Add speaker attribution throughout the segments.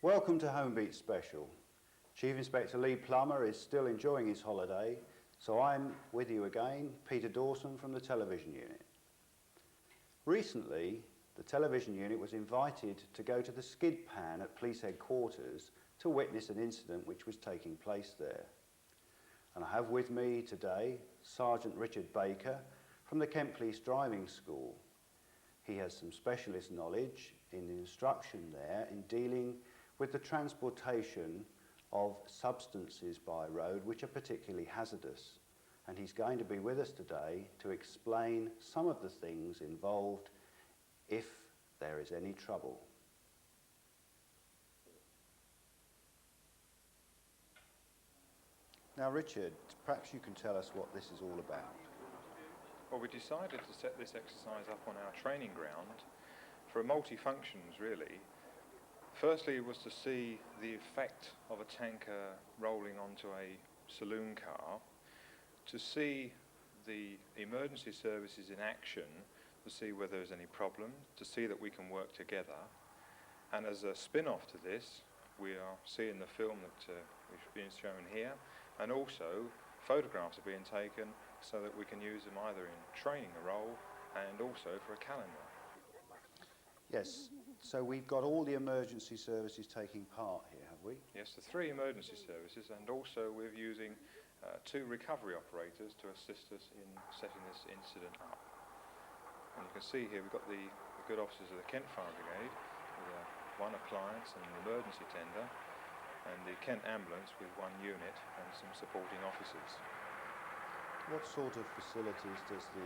Speaker 1: Welcome to Home Beat Special. Chief Inspector Lee Plummer is still enjoying his holiday, so I'm with you again, Peter Dawson from the Television Unit. Recently, the Television Unit was invited to go to the skid pan at police headquarters to witness an incident which was taking place there. And I have with me today Sergeant Richard Baker from the Kent Police Driving School. He has some specialist knowledge in the instruction there in dealing with the transportation of substances by road which are particularly hazardous. And he's going to be with us today to explain some of the things involved if there is any trouble. Now, Richard, perhaps you can tell us what this is all about.
Speaker 2: Well, we decided to set this exercise up on our training ground for multi-functions, really. Firstly, it was to see the effect of a tanker rolling onto a saloon car, to see the emergency services in action, to see whether there's any problem, to see that we can work together. And as a spin-off to this, we are seeing the film that is being shown here, and also photographs are being taken so that we can use them either in training a role and also for a calendar.
Speaker 1: Yes, so we've got all the emergency services taking part here, have we?
Speaker 2: Yes, the 3 emergency services, and also we're using 2 recovery operators to assist us in setting this incident up. And you can see here we've got the good officers of the Kent Fire Brigade with 1 appliance and an emergency tender, and the Kent Ambulance with 1 unit and some supporting officers.
Speaker 1: What sort of facilities does the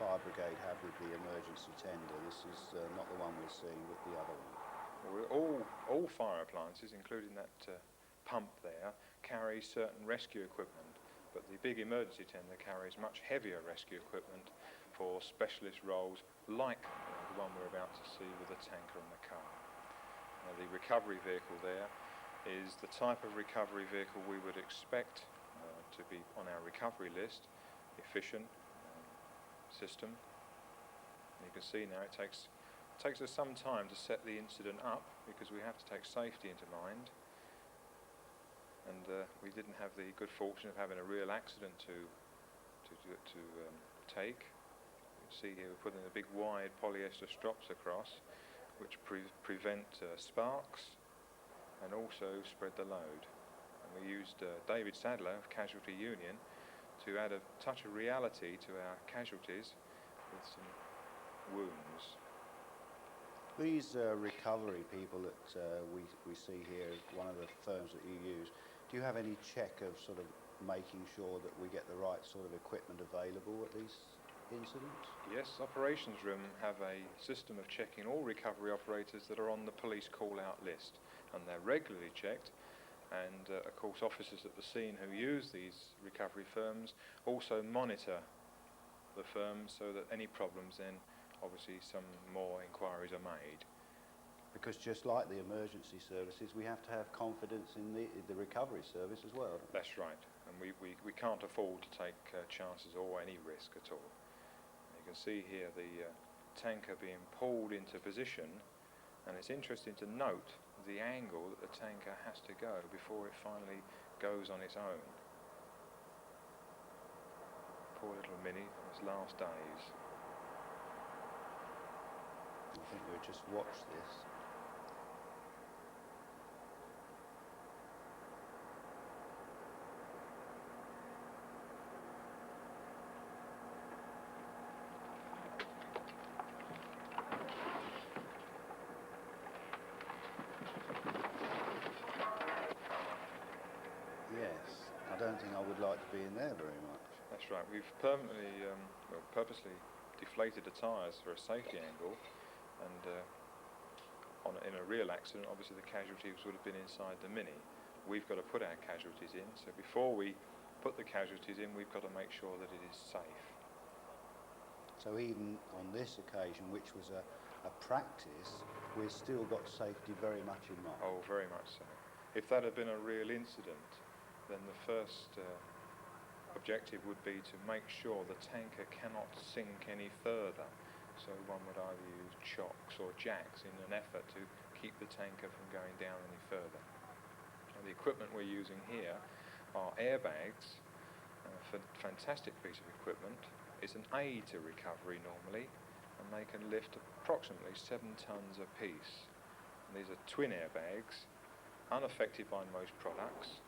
Speaker 1: fire brigade have with the emergency tender? This is not the one we're seeing with the other one.
Speaker 2: Well, all fire appliances, including that pump there, carry certain rescue equipment, but the big emergency tender carries much heavier rescue equipment for specialist roles like the one we're about to see with the tanker and the car. The recovery vehicle there is the type of recovery vehicle we would expect to be on our recovery list, efficient system. And you can see now it takes us some time to set the incident up because we have to take safety into mind, and we didn't have the good fortune of having a real accident to take. You can see here we're putting the big wide polyester strops across which prevent sparks and also spread the load. And we used David Sadler of Casualty Union to add a touch of reality to our casualties with some wounds.
Speaker 1: These recovery people that we see here, one of the firms that you use, do you have any check of sort of making sure that we get the right sort of equipment available at these incidents?
Speaker 2: Yes, operations room have a system of checking all recovery operators that are on the police call-out list, and they're regularly checked. And of course officers at the scene who use these recovery firms also monitor the firms so that any problems, then obviously some more inquiries are made.
Speaker 1: Because just like the emergency services, we have to have confidence in the recovery service as well.
Speaker 2: That's right, and we can't afford to take chances or any risk at all. You can see here the tanker being pulled into position, and it's interesting to note the angle that the tanker has to go before it finally goes on its own. Poor little Minnie in its last days.
Speaker 1: I think we'll just watch this. Yes, I don't think I would like to be in there very much.
Speaker 2: That's right. We've purposely deflated the tyres for a safety angle, and in a real accident, obviously the casualties would have been inside the Mini. We've got to put our casualties in, so before we put the casualties in, we've got to make sure that it is safe.
Speaker 1: So even on this occasion, which was a practice, we've still got safety very much in mind.
Speaker 2: Oh, very much so. If that had been a real incident, then the first objective would be to make sure the tanker cannot sink any further. So one would either use chocks or jacks in an effort to keep the tanker from going down any further. And the equipment we're using here are airbags, fantastic piece of equipment. It's an aid to recovery normally, and they can lift approximately 7 tons apiece. And these are twin airbags, unaffected by most products,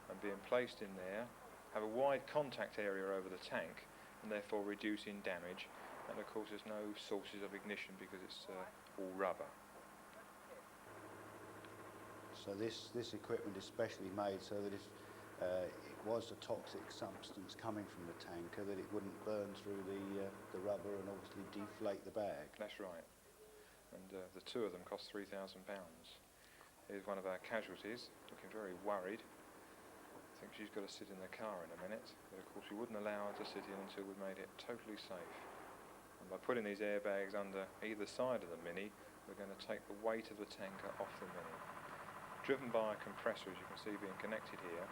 Speaker 2: and being placed in there, have a wide contact area over the tank, and therefore reducing damage. And of course there's no sources of ignition because it's all rubber.
Speaker 1: So this equipment is specially made so that if it was a toxic substance coming from the tanker, that it wouldn't burn through the rubber and obviously deflate the bag.
Speaker 2: That's right. And the two of them cost £3,000. Here's one of our casualties, looking very worried. I think she's got to sit in the car in a minute, but of course we wouldn't allow her to sit in until we made it totally safe. And by putting these airbags under either side of the Mini, we're going to take the weight of the tanker off the Mini. Driven by a compressor, as you can see, being connected here,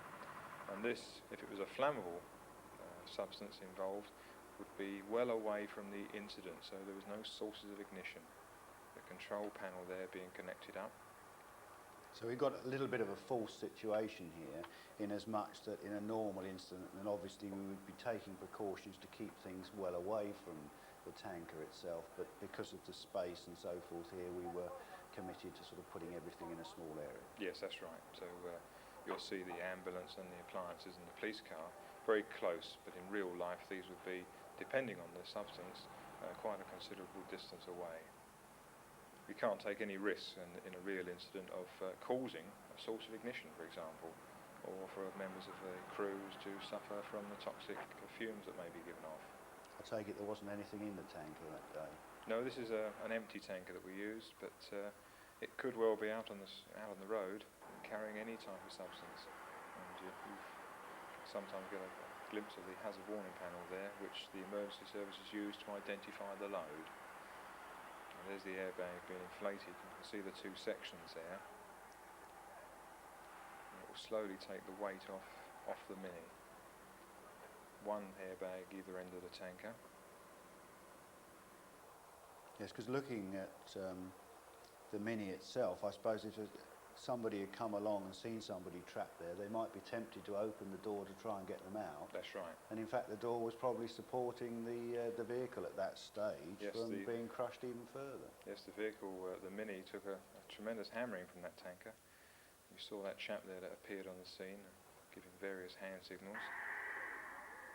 Speaker 2: and this, if it was a flammable substance involved, would be well away from the incident, so there was no sources of ignition. The control panel there being connected up.
Speaker 1: So we've got a little bit of a false situation here, in as much that in a normal incident, then obviously we would be taking precautions to keep things well away from the tanker itself, but because of the space and so forth here, we were committed to sort of putting everything in a small area.
Speaker 2: Yes, that's right. So you'll see the ambulance and the appliances and the police car very close, but in real life these would be, depending on the substance, quite a considerable distance away. We can't take any risks in a real incident of causing a source of ignition, for example, or for members of the crews to suffer from the toxic fumes that may be given off.
Speaker 1: I take it there wasn't anything in the tanker that day?
Speaker 2: No, this is an empty tanker that we used, but it could well be out on the road carrying any type of substance. And you sometimes get a glimpse of the hazard warning panel there, which the emergency services use to identify the load. And there's the airbag being inflated. You can see the two sections there. And it will slowly take the weight off the Mini. One airbag either end of the tanker.
Speaker 1: Yes, because looking at the Mini itself, I suppose if somebody had come along and seen somebody trapped there, they might be tempted to open the door to try and get them out.
Speaker 2: That's right.
Speaker 1: And in fact, the door was probably supporting the vehicle at that stage from being crushed even further.
Speaker 2: Yes, the vehicle, the Mini, took a tremendous hammering from that tanker. You saw that chap there that appeared on the scene, giving various hand signals.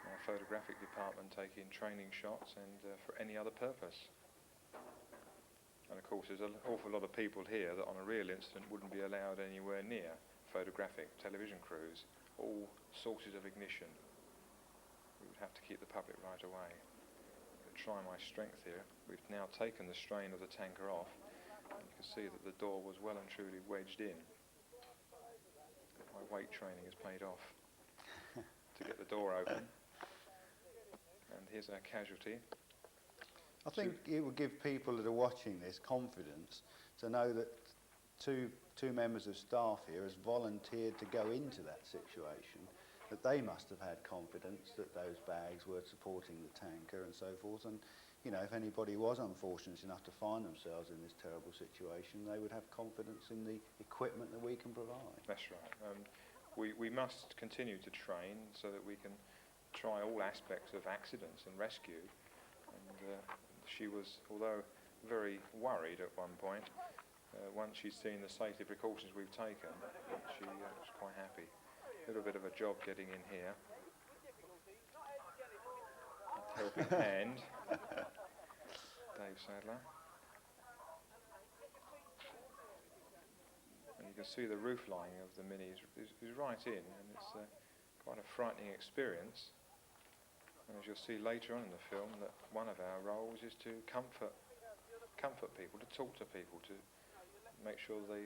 Speaker 2: Our photographic department taking training shots and for any other purpose. And of course there's an awful lot of people here that on a real incident wouldn't be allowed anywhere near photographic television crews, all sources of ignition. We would have to keep the public right away. I'm going to try my strength here. We've now taken the strain of the tanker off, and you can see that the door was well and truly wedged in. My weight training has paid off to get the door open. And here's our casualty.
Speaker 1: I think it would give people that are watching this confidence to know that two members of staff here has volunteered to go into that situation, that they must have had confidence that those bags were supporting the tanker and so forth. And you know, if anybody was unfortunate enough to find themselves in this terrible situation, they would have confidence in the equipment that we can provide.
Speaker 2: That's right. We must continue to train so that we can try all aspects of accidents and rescue. And she was, although very worried at one point, once she'd seen the safety precautions we've taken, she was quite happy. A little bit of a job getting in here. Helping hand, Dave Sadler. And you can see the roof lining of the Mini is right in, and it's quite a frightening experience. And as you'll see later on in the film, that one of our roles is to comfort people, to talk to people, to make sure they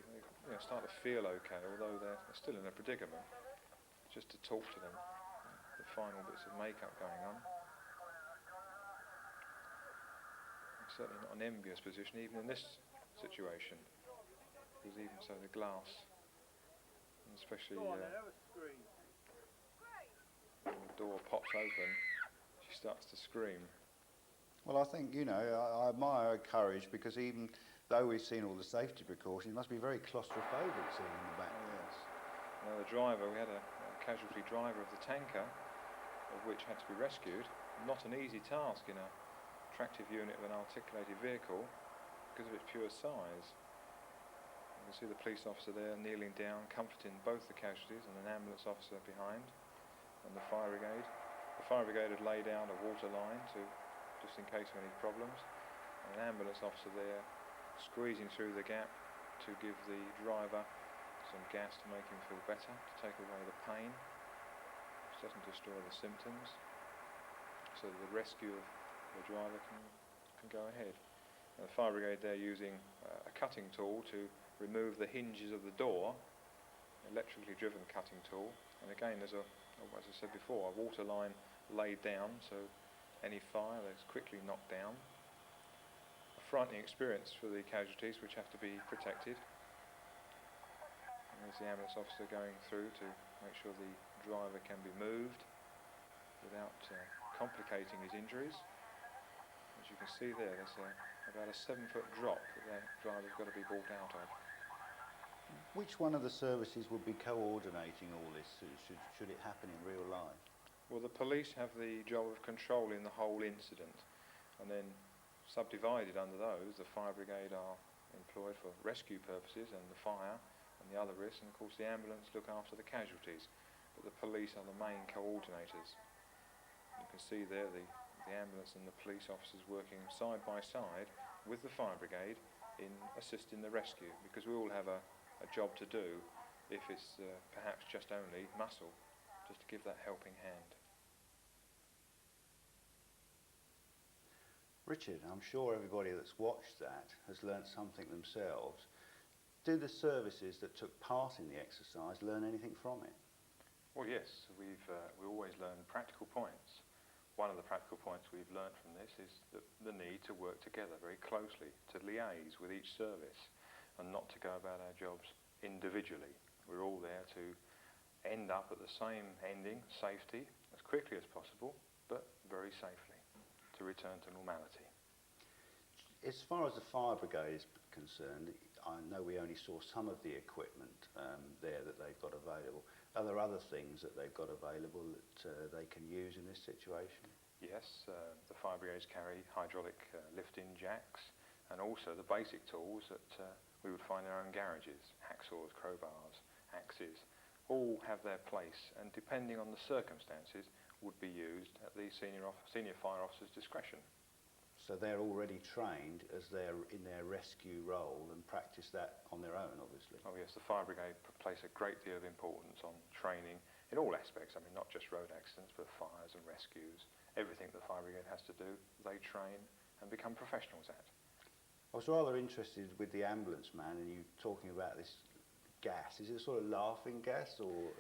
Speaker 2: start to feel okay, although they're still in a predicament. Just to talk to them, the final bits of makeup going on. It's certainly not an envious position, even in this situation, because even so the glass, and especially when the door pops open, she starts to scream.
Speaker 1: Well, I think, you know, I admire her courage, because even though we've seen all the safety precautions, it must be very claustrophobic sitting in the back.
Speaker 2: Oh, yes. Now the driver, we had a casualty driver of the tanker, of which had to be rescued. Not an easy task in a tractive unit of an articulated vehicle because of its pure size. You can see the police officer there kneeling down, comforting both the casualties and an ambulance officer behind, and the fire brigade. The fire brigade had laid down a water line just in case of any problems, and an ambulance officer there squeezing through the gap to give the driver some gas to make him feel better, to take away the pain, which doesn't destroy the symptoms, so that the rescue of the driver can go ahead. And the fire brigade there using a cutting tool to remove the hinges of the door, electrically driven cutting tool, and again there's as I said before, a water line laid down so any fire is quickly knocked down. A frightening experience for the casualties which have to be protected. And there's the ambulance officer going through to make sure the driver can be moved without complicating his injuries. As you can see there, there's about a 7-foot drop that the driver's got to be brought out of.
Speaker 1: Which one of the services would be coordinating all this should it happen in real life?
Speaker 2: Well, the police have the job of controlling the whole incident, and then subdivided under those, the fire brigade are employed for rescue purposes and the fire and the other risks, and of course the ambulance look after the casualties, but the police are the main coordinators. You can see there the ambulance and the police officers working side by side with the fire brigade in assisting the rescue, because we all have a job to do, if it's perhaps just only muscle, just to give that helping hand.
Speaker 1: Richard, I'm sure everybody that's watched that has learnt something themselves. Do the services that took part in the exercise learn anything from it?
Speaker 2: Well, yes, we always learn practical points. One of the practical points we've learnt from this is the need to work together very closely, to liaise with each service and not to go about our jobs individually. We're all there to end up at the same ending, safety, as quickly as possible, but very safely, to return to normality.
Speaker 1: As far as the fire brigade is concerned, I know we only saw some of the equipment there that they've got available. Are there other things that they've got available that they can use in this situation?
Speaker 2: Yes, the fire brigades carry hydraulic lifting jacks, and also the basic tools that we would find in our own garages: hacksaws, crowbars, axes. All have their place, and depending on the circumstances, would be used at the senior fire officer's discretion.
Speaker 1: So they're already trained as they're in their rescue role and practice that on their own, obviously.
Speaker 2: Oh yes, the fire brigade place a great deal of importance on training in all aspects. I mean, not just road accidents, but fires and rescues. Everything the fire brigade has to do, they train and become professionals at.
Speaker 1: I was rather interested with the ambulance man and you talking about this gas. Is it a sort of laughing gas or...?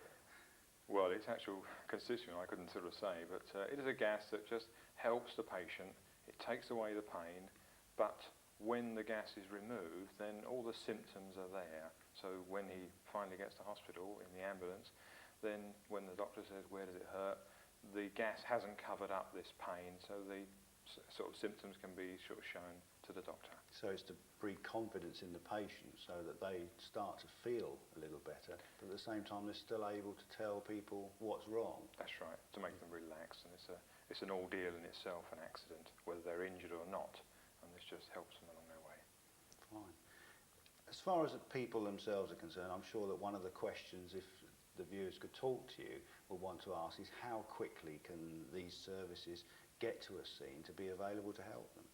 Speaker 2: Well, its actual constituent I couldn't sort of say, but it is a gas that just helps the patient. It takes away the pain, but when the gas is removed, then all the symptoms are there. So when he finally gets to hospital in the ambulance, then when the doctor says, where does it hurt, the gas hasn't covered up this pain, so the sort of symptoms can be sort of shown to the doctor.
Speaker 1: So it's to breed confidence in the patient so that they start to feel a little better, but at the same time they're still able to tell people what's wrong.
Speaker 2: That's right, to make them relax, and it's an ordeal in itself, an accident, whether they're injured or not, and this just helps them along their way.
Speaker 1: Fine. As far as the people themselves are concerned, I'm sure that one of the questions, if the viewers could talk to you, will want to ask is how quickly can these services get to a scene to be available to help them?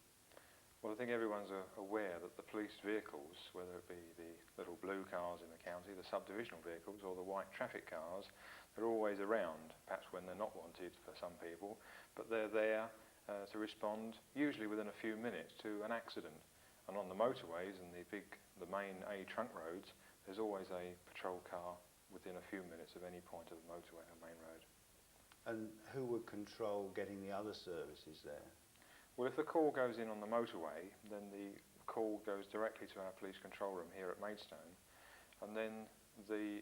Speaker 2: Well, I think everyone's aware that the police vehicles, whether it be the little blue cars in the county, the subdivisional vehicles, or the white traffic cars, they're always around, perhaps when they're not wanted for some people, but they're there to respond, usually within a few minutes, to an accident. And on the motorways and the main A trunk roads, there's always a patrol car within a few minutes of any point of the motorway or main road.
Speaker 1: And who would control getting the other services there?
Speaker 2: Well, if the call goes in on the motorway, then the call goes directly to our police control room here at Maidstone, and then the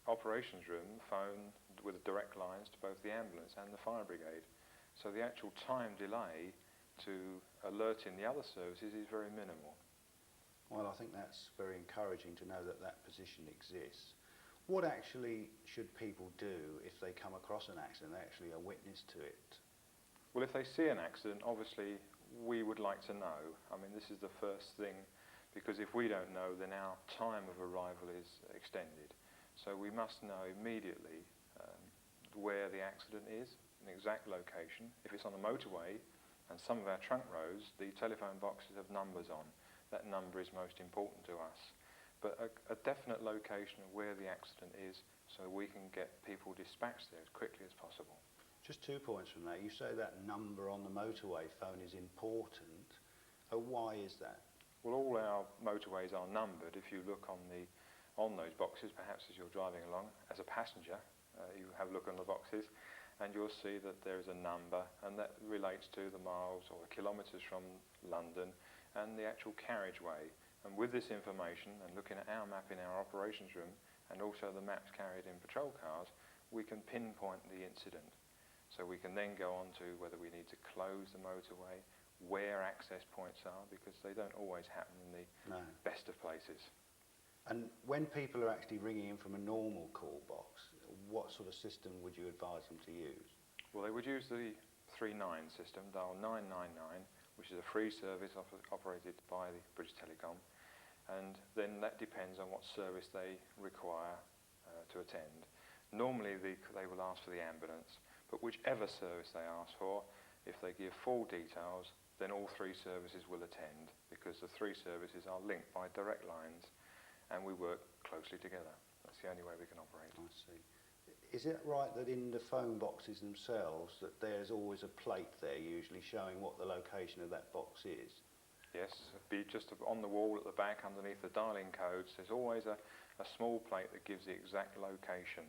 Speaker 2: operations room phone with direct lines to both the ambulance and the fire brigade. So the actual time delay to alerting the other services is very minimal.
Speaker 1: Well, I think that's very encouraging to know that that position exists. What actually should people do if they come across an accident, they actually are witness to it?
Speaker 2: Well, if they see an accident, obviously we would like to know. I mean, this is the first thing, because if we don't know, then our time of arrival is extended. So we must know immediately where the accident is, an exact location. If it's on a motorway, and some of our trunk roads, the telephone boxes have numbers on. That number is most important to us. But a definite location of where the accident is, so we can get people dispatched there as quickly as possible.
Speaker 1: Just 2 points from that. You say that number on the motorway phone is important. Why is that?
Speaker 2: Well, all our motorways are numbered. If you look on those boxes, perhaps as you're driving along, as a passenger, you have a look on the boxes, and you'll see that there is a number, and that relates to the miles or the kilometres from London and the actual carriageway. And with this information, and looking at our map in our operations room, and also the maps carried in patrol cars, we can pinpoint the incident. So we can then go on to whether we need to close the motorway, where access points are, because they don't always happen in the best of places.
Speaker 1: And when people are actually ringing in from a normal call box, what sort of system would you advise them to use?
Speaker 2: Well, they would use the 39 system, dial 999, which is a free service operated by the British Telecom, and then that depends on what service they require to attend. Normally they will ask for the ambulance, but whichever service they ask for, if they give full details, then all 3 services will attend, because the 3 services are linked by direct lines, and we work closely together. That's the only way we can operate.
Speaker 1: I see. Is it right that in the phone boxes themselves that there's always a plate there usually showing what the location of that box is?
Speaker 2: Yes, be just on the wall at the back underneath the dialing codes, there's always a small plate that gives the exact location.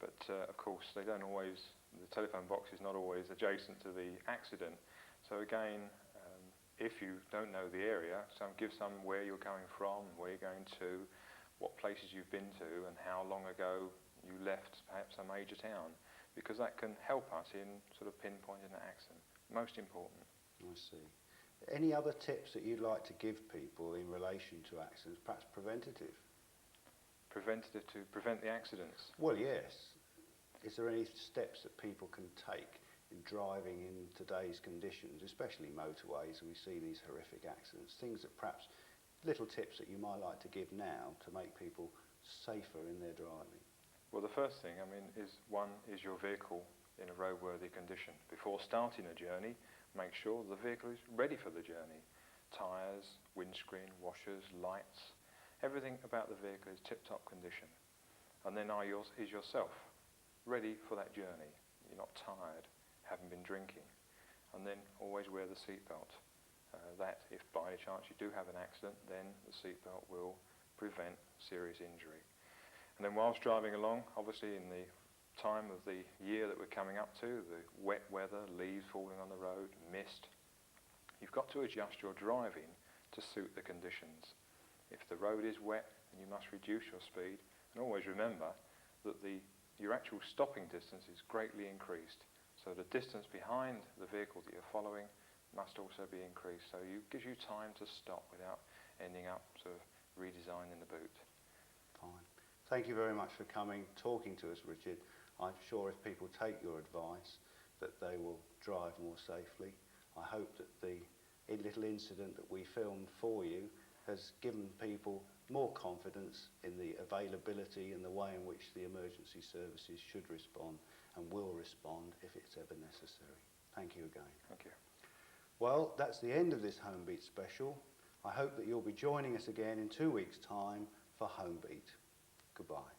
Speaker 2: But of course the telephone box is not always adjacent to the accident. So again, if you don't know the area, give some where you're coming from, where you're going to, what places you've been to, and how long ago you left perhaps a major town, because that can help us in sort of pinpointing an accident. Most important.
Speaker 1: I see. Any other tips that you'd like to give people in relation to accidents, perhaps preventative?
Speaker 2: Preventative to prevent the accidents?
Speaker 1: Well, yes. Is there any steps that people can take in driving in today's conditions, especially motorways, and we see these horrific accidents, things that perhaps, little tips that you might like to give now to make people safer in their driving?
Speaker 2: Well, the first thing, is your vehicle in a roadworthy condition. Before starting a journey, make sure the vehicle is ready for the journey. Tyres, windscreen, washers, lights, everything about the vehicle is tip-top condition. And then is yourself ready for that journey? You're not tired, haven't been drinking. And then always wear the seatbelt. That if by any chance you do have an accident, then the seatbelt will prevent serious injury. And then whilst driving along, obviously in the time of the year that we're coming up to, the wet weather, leaves falling on the road, mist, you've got to adjust your driving to suit the conditions. If the road is wet, then you must reduce your speed, and always remember that your actual stopping distance is greatly increased. So the distance behind the vehicle that you're following must also be increased. So it gives you time to stop without ending up sort of redesigning the boot.
Speaker 1: Fine. Thank you very much for coming, talking to us, Richard. I'm sure if people take your advice that they will drive more safely. I hope that the little incident that we filmed for you has given people more confidence in the availability and the way in which the emergency services should respond and will respond if it's ever necessary. Thank you again.
Speaker 2: Thank you.
Speaker 1: Well, that's the end of this Home Beat special. I hope that you'll be joining us again in 2 weeks' time for Home Beat. Goodbye.